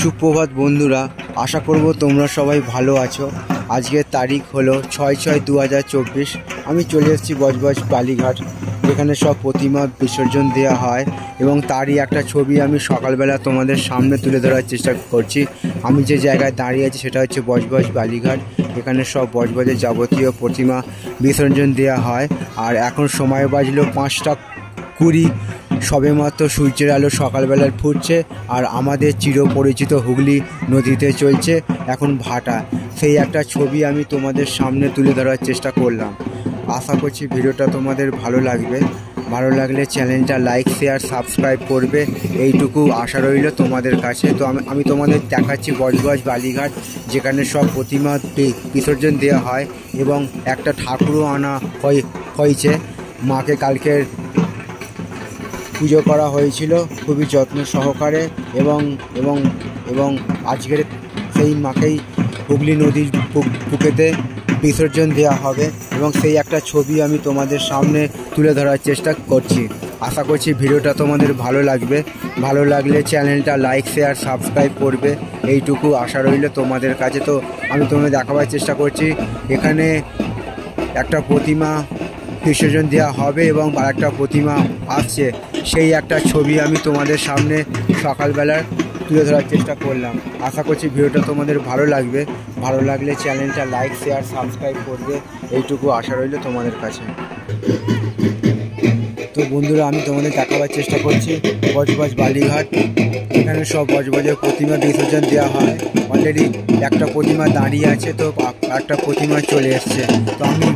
সুপ্রভাত বন্ধুরা, আশা করব তোমরা সবাই ভালো আছো। আজকের তারিখ হলো 6/6/2024। আমি চলে এসেছি বজবজ বালিঘাট, যেখানে সব প্রতিমা বিসর্জন দেওয়া হয় এবং তারই একটা ছবি আমি সকালবেলা তোমাদের সামনে তুলে ধরার চেষ্টা করছি। আমি যে জায়গায় দাঁড়িয়ে আছি সেটা হচ্ছে বজবজ বালিঘাট। এখানে সব বজবজের যাবতীয় প্রতিমা বিসর্জন দেওয়া হয়। আর এখন সময় বাজলো 5টা 20। সবেমাত্র সূর্যের আলো সকালবেলার ফুটছে আর আমাদের চিরপরিচিত হুগলি নদীতে চলছে এখন ভাটা। সেই একটা ছবি আমি তোমাদের সামনে তুলে ধরার চেষ্টা করলাম। আশা করছি ভিডিওটা তোমাদের ভালো লাগবে। ভালো লাগলে চ্যানেলটা লাইক, শেয়ার, সাবস্ক্রাইব করবে, এইটুকু আশা রইল তোমাদের কাছে। তো আমি তোমাদের দেখাচ্ছি বজবজ বালিঘাট, যেখানে সব প্রতিমা বিসর্জন দেওয়া হয় এবং একটা ঠাকুরও আনা হয়েছে। মাকে কালকের পুজো করা হয়েছিল খুবই যত্ন সহকারে এবং এবং এবং আজকের সেই মাকেই হুগলি নদীর বুকেতে বিসর্জন দেওয়া হবে এবং সেই একটা ছবি আমি তোমাদের সামনে তুলে ধরার চেষ্টা করছি। আশা করছি ভিডিওটা তোমাদের ভালো লাগবে। ভালো লাগলে চ্যানেলটা লাইক, শেয়ার, সাবস্ক্রাইব করবে, এইটুকু আশা রইল তোমাদের কাছে। তো আমি তোমাদের দেখাবার চেষ্টা করছি, এখানে একটা প্রতিমা বিসর্জন দেওয়া হবে এবং আরেকটা প্রতিমা আসছে, সেই একটা ছবি আমি তোমাদের সামনে সকালবেলা তুলে ধরার চেষ্টা করলাম। আশা করছি ভিডিওটা তোমাদের ভালো লাগবে। ভালো লাগলে চ্যানেলটা লাইক, শেয়ার, সাবস্ক্রাইব করবে, এইটুকু আশা রইল তোমাদের কাছে। তো বন্ধুরা, আমি তোমাদের দেখাবার চেষ্টা করছি বজবজ বালিঘাট। এখানে সব বজবজের প্রতিমা বিসর্জন দেওয়া হয়। অলরেডি একটা প্রতিমা দাঁড়িয়ে আছে, তো একটা প্রতিমা চলে এসছে। তো আমি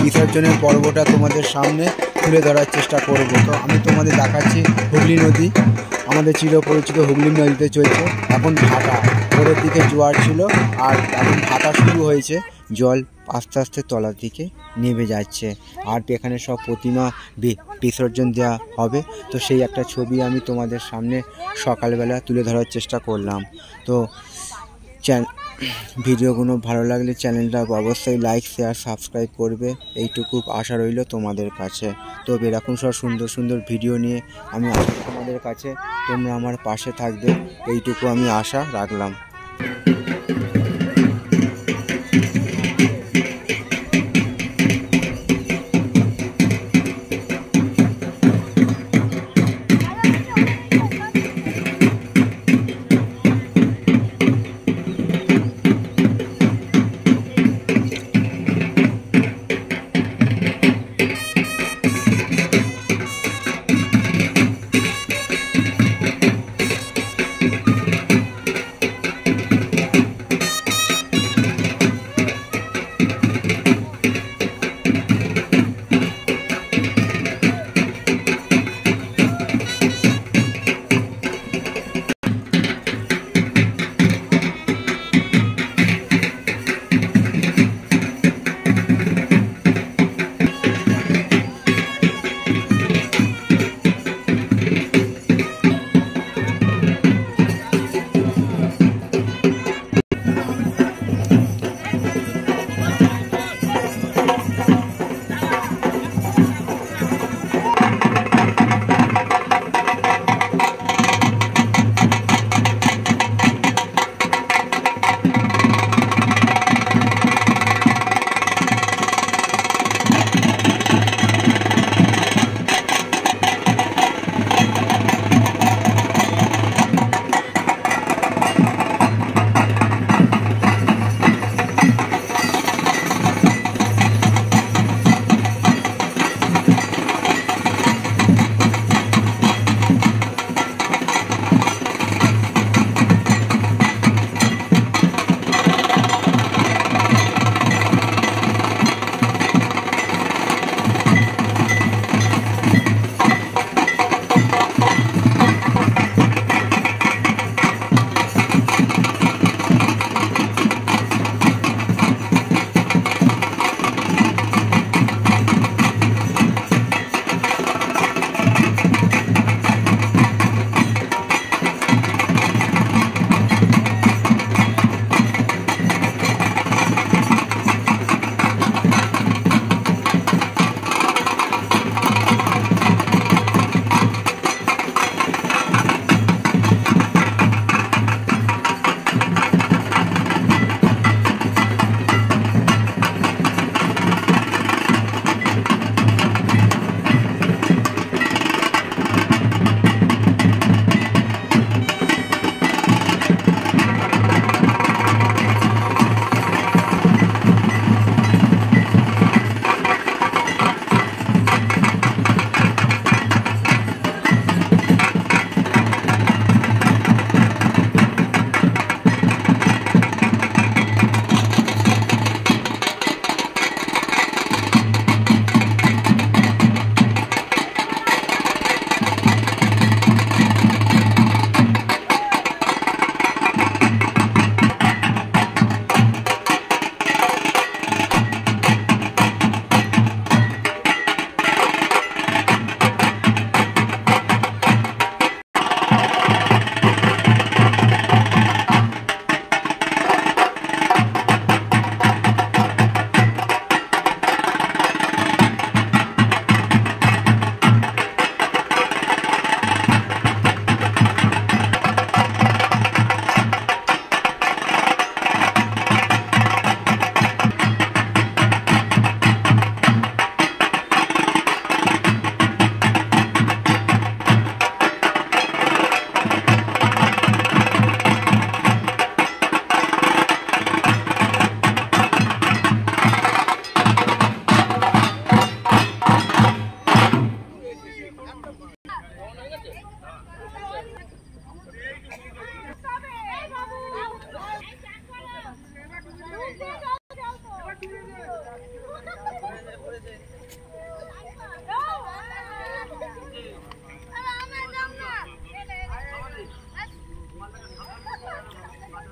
বিসর্জনের পর্বটা তোমাদের সামনে তুলে ধরার চেষ্টা করব। তো আমি তোমাদের দেখাচ্ছি হুগলি নদী, আমাদের চিরপরিচিত হুগলি নদীতে চলছে এখন ভাটা। ভোরের দিকে জোয়ার ছিল আর এখন ভাটা শুরু হয়েছে, জল আস্তে আস্তে তলার দিকে নেমে যাচ্ছে আর এখানে সব প্রতিমা বিসর্জন দেওয়া হবে। তো সেই একটা ছবি আমি তোমাদের সামনে সকালবেলা তুলে ধরার চেষ্টা করলাম। তো ভিডিওগুলো ভালো লাগলে চ্যানেলটা অবশ্যই লাইক, শেয়ার, সাবস্ক্রাইব করবে, এইটুকু আশা রইল তোমাদের কাছে। তো এরকম সব সুন্দর সুন্দর ভিডিও নিয়ে আমি আসি তোমাদের কাছে, তোমরা আমার পাশে থাকবে, এইটুকু আমি আশা রাখলাম।